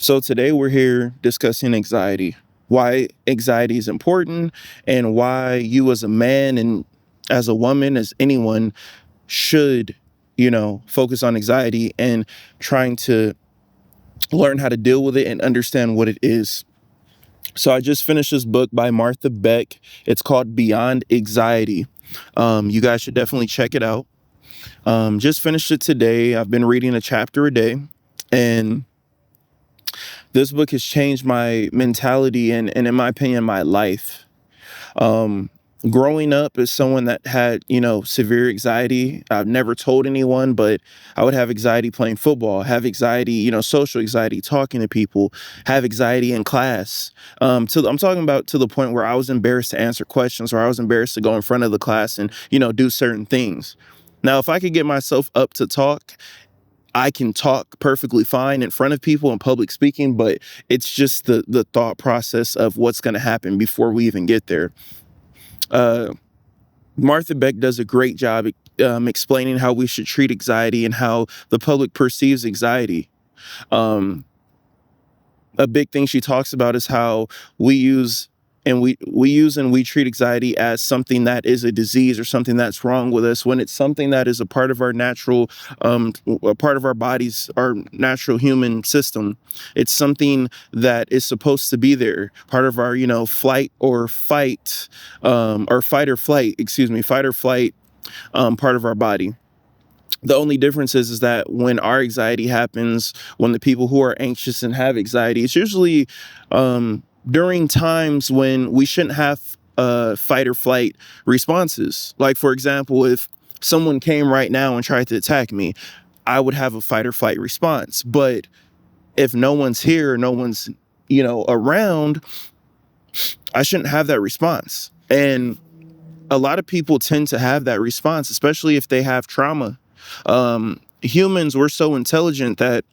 So today we're here discussing anxiety, why anxiety is important, and why you as a man and as a woman, as anyone, should, focus on anxiety and trying to learn how to deal with it and understand what it is. So I just finished this book by Martha Beck. It's called Beyond Anxiety. You guys should definitely check it out. Just finished it today. I've been reading a chapter a day, and this book has changed my mentality and in my opinion, my life. Um, Growing up as someone that had, severe anxiety, I've never told anyone, but I would have anxiety playing football, have anxiety, social anxiety, talking to people, have anxiety in class. I'm talking about to the point where I was embarrassed to answer questions or I was embarrassed to go in front of the class and, do certain things. Now, if I could get myself up to talk, I can talk perfectly fine in front of people in public speaking, but it's just the thought process of what's going to happen before we even get there. Uh, Martha Beck does a great job explaining how we should treat anxiety and how the public perceives anxiety. Um, a big thing she talks about is how we use and we treat anxiety as something that is a disease or something that's wrong with us, when it's something that is a part of our natural a part of our bodies, our natural human system. It's something that is supposed to be there, part of our flight or fight, or fight or flight, fight or flight, part of our body. The only difference is that when our anxiety happens, when the people who are anxious and have anxiety, it's usually during times when we shouldn't have fight or flight responses. Like, for example, if someone came right now and tried to attack me, I would have a fight or flight response. But if no one's here, no one's, around, I shouldn't have that response. And a lot of people tend to have that response, especially if they have trauma. Humans, we're so intelligent that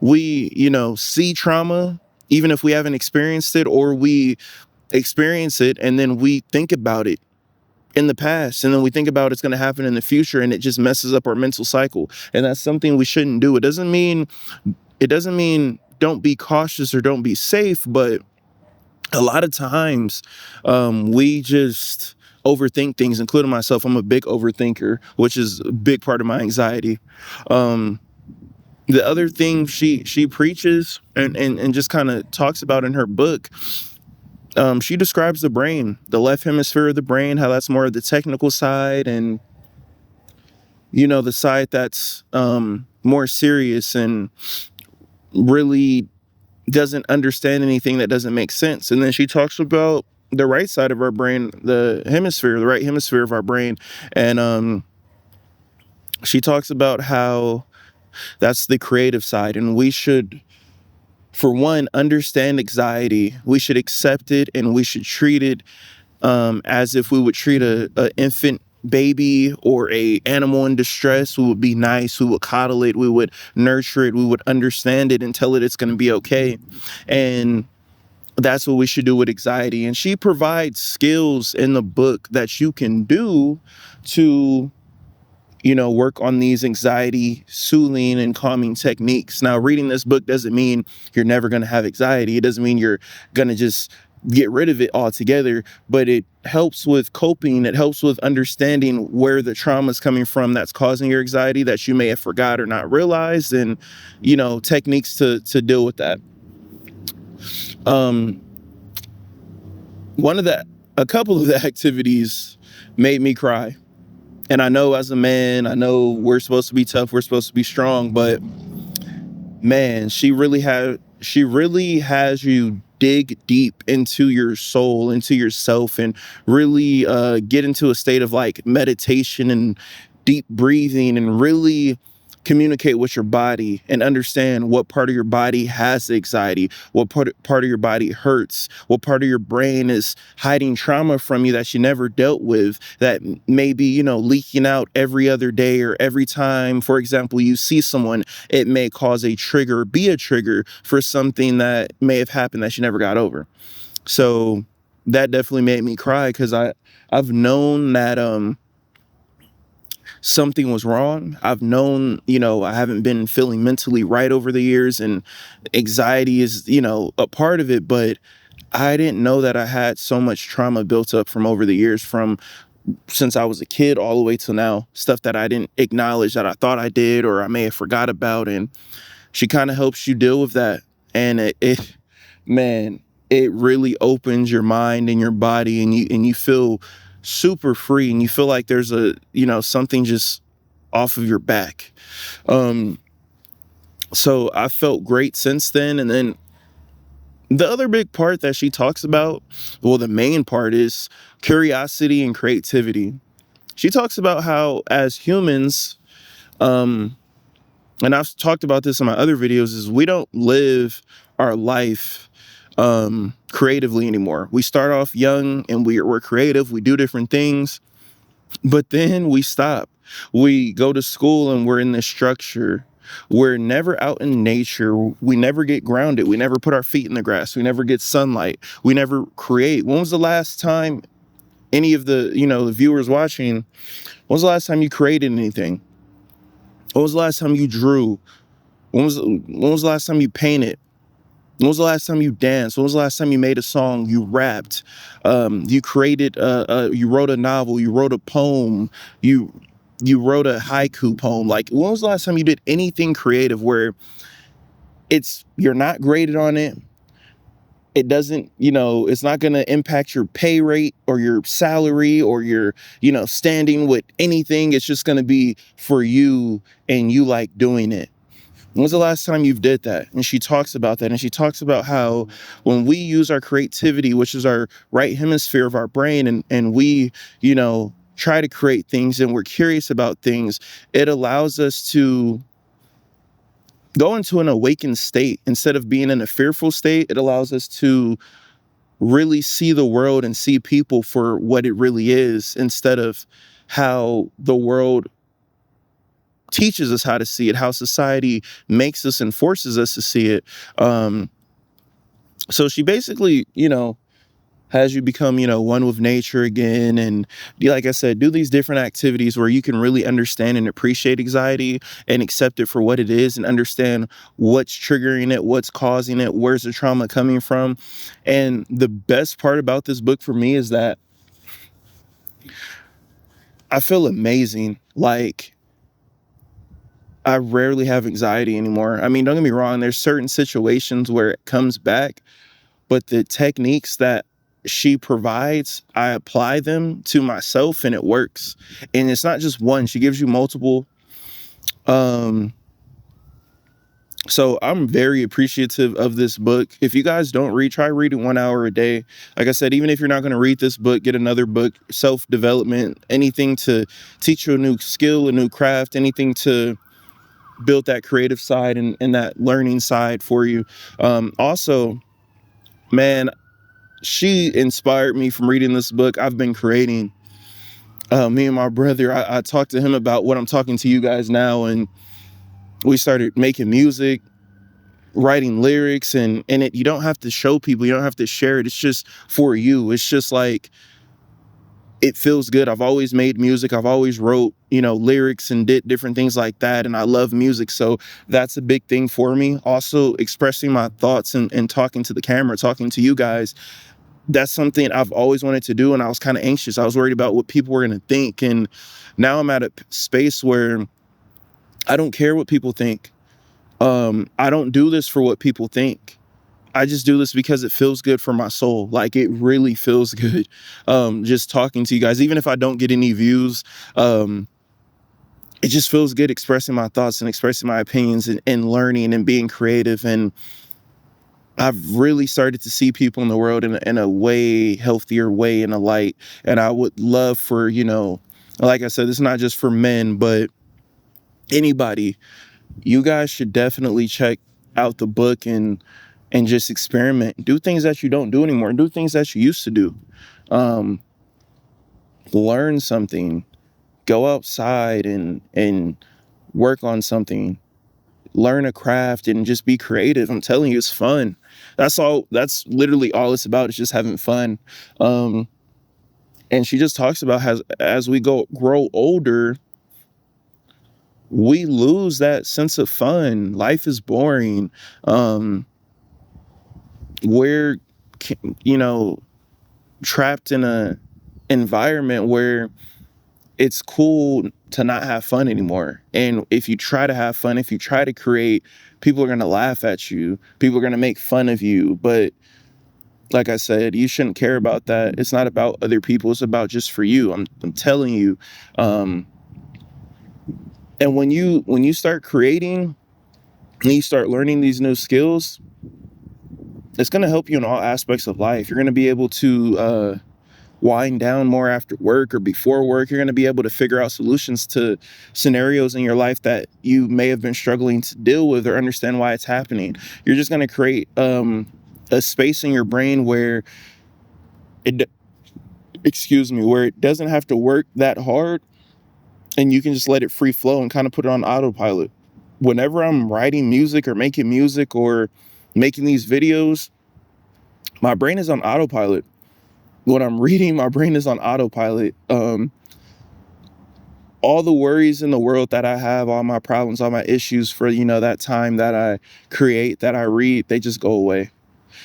we, see trauma, even if we haven't experienced it, or we experience it and then we think about it in the past, and then we think about it's going to happen in the future, and it just messes up our mental cycle. And that's something we shouldn't do. It doesn't mean don't be cautious or don't be safe, but a lot of times we just overthink things, including myself. I'm a big overthinker, which is a big part of my anxiety. Um, the other thing she preaches and just kind of talks about in her book, she describes the brain, the left hemisphere of the brain, how that's more of the technical side, and the side that's more serious and really doesn't understand anything that doesn't make sense. And then she talks about the right side of our brain, the right hemisphere of our brain. And she talks about how that's the creative side. And we should, for one, understand anxiety. We should accept it, and we should treat it as if we would treat a infant baby or a animal in distress. We would be nice, we would coddle it, we would nurture it, we would understand it and tell it it's going to be okay. And that's what we should do with anxiety. And she provides skills in the book that you can do to work on these anxiety soothing and calming techniques. Now, reading this book doesn't mean you're never going to have anxiety. It doesn't mean you're going to just get rid of it altogether, but it helps with coping. It helps with understanding where the trauma is coming from that's causing your anxiety that you may have forgot or not realized, and techniques to deal with that. Um, a couple of the activities made me cry. And I know as a man, I know we're supposed to be tough, we're supposed to be strong, but man, she really has you dig deep into your soul, into yourself, and really get into a state of like meditation and deep breathing, and really communicate with your body and understand what part of your body has anxiety, what part of your body hurts, what part of your brain is hiding trauma from you that you never dealt with, that may be, leaking out every other day or every time, for example, you see someone. It may cause be a trigger for something that may have happened that you never got over. So that definitely made me cry, because I've known that something was wrong. I've known, I haven't been feeling mentally right over the years, and anxiety is, a part of it, but I didn't know that I had so much trauma built up from over the years, from since I was a kid all the way till now, stuff that I didn't acknowledge that I thought I did or I may have forgot about. And she kind of helps you deal with that. And man, it really opens your mind and your body, and you feel super free, and you feel like there's something just off of your back. So I felt great since then. And then the other big part that she talks about, well, the main part, is curiosity and creativity. She talks about how, as humans, and I've talked about this in my other videos, is we don't live our life creatively anymore. We start off young and we're creative. We do different things, but then we stop. We go to school and we're in this structure. We're never out in nature. We never get grounded. We never put our feet in the grass. We never get sunlight. We never create. When was the last time any of the viewers watching, when was the last time you created anything? When was the last time you drew? When was the last time you painted? When was the last time you danced? When was the last time you made a song? You rapped. You created. You wrote a novel. You wrote a poem. You wrote a haiku poem. Like, when was the last time you did anything creative where you're not graded on it? It doesn't, it's not going to impact your pay rate or your salary or your, standing with anything. It's just going to be for you, and you like doing it. When was the last time you did that? And she talks about that. And she talks about how when we use our creativity, which is our right hemisphere of our brain, and we, try to create things, and we're curious about things, it allows us to go into an awakened state. Instead of being in a fearful state, it allows us to really see the world and see people for what it really is, instead of how the world teaches us how to see it, how society makes us and forces us to see it. So she basically, has you become, one with nature again. And like I said, do these different activities where you can really understand and appreciate anxiety and accept it for what it is, and understand what's triggering it, what's causing it, where's the trauma coming from. And the best part about this book for me is that I feel amazing. Like, I rarely have anxiety anymore. I mean, don't get me wrong, there's certain situations where it comes back, but the techniques that she provides, I apply them to myself and it works. And it's not just one, she gives you multiple. So I'm very appreciative of this book. If you guys don't read, try reading 1 hour a day. Like I said, even if you're not going to read this book, get another book, self-development, anything to teach you a new skill, a new craft, anything to build that creative side and that learning side for you. Also, man, she inspired me from reading this book. I've been creating. Me and my brother, I talked to him about what I'm talking to you guys now, and we started making music, writing lyrics, and you don't have to show people, you don't have to share it. It's just for you. It's just like, it feels good. I've always made music. I've always wrote, lyrics and did different things like that. And I love music. So that's a big thing for me. Also, expressing my thoughts and talking to the camera, talking to you guys. That's something I've always wanted to do. And I was kind of anxious. I was worried about what people were going to think. And now I'm at a space where I don't care what people think. I don't do this for what people think. I just do this because it feels good for my soul. Like, it really feels good. Just talking to you guys, even if I don't get any views, it just feels good expressing my thoughts and expressing my opinions and learning and being creative. And I've really started to see people in the world in a way healthier way, in a light. And I would love for, like I said, this is not just for men, but anybody. You guys should definitely check out the book and just experiment. Do things that you don't do anymore. Do things that you used to do. Learn something. Go outside and work on something. Learn a craft and just be creative. I'm telling you, it's fun. That's literally all it's about. It's just having fun. And she just talks about as we grow older, we lose that sense of fun. Life is boring. We're, you know, trapped in a environment where it's cool to not have fun anymore. And if you try to have fun, if you try to create, people are going to laugh at you. People are going to make fun of you. But like I said, you shouldn't care about that. It's not about other people. It's about just for you. I'm telling you. And when you start creating and you start learning these new skills, it's going to help you in all aspects of life. You're going to be able to wind down more after work or before work. You're going to be able to figure out solutions to scenarios in your life that you may have been struggling to deal with or understand why it's happening. You're just going to create a space in your brain where it, where it doesn't have to work that hard, and you can just let it free flow and kind of put it on autopilot. Whenever I'm writing music or making music or making these videos, my brain is on autopilot. When I'm reading, my brain is on autopilot. All the worries in the world that I have, all my problems, all my issues for, that time that I create, that I read, they just go away.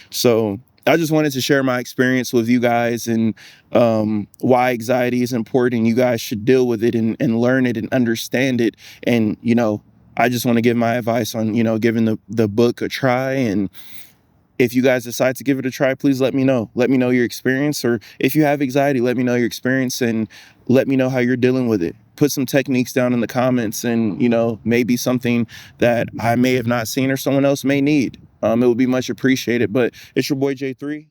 So I just wanted to share my experience with you guys and why anxiety is important. You guys should deal with it and learn it and understand it. And, I just want to give my advice on, giving the book a try. And if you guys decide to give it a try, please let me know. Let me know your experience. Or if you have anxiety, let me know your experience and let me know how you're dealing with it. Put some techniques down in the comments and, maybe something that I may have not seen or someone else may need. It would be much appreciated. But it's your boy J3.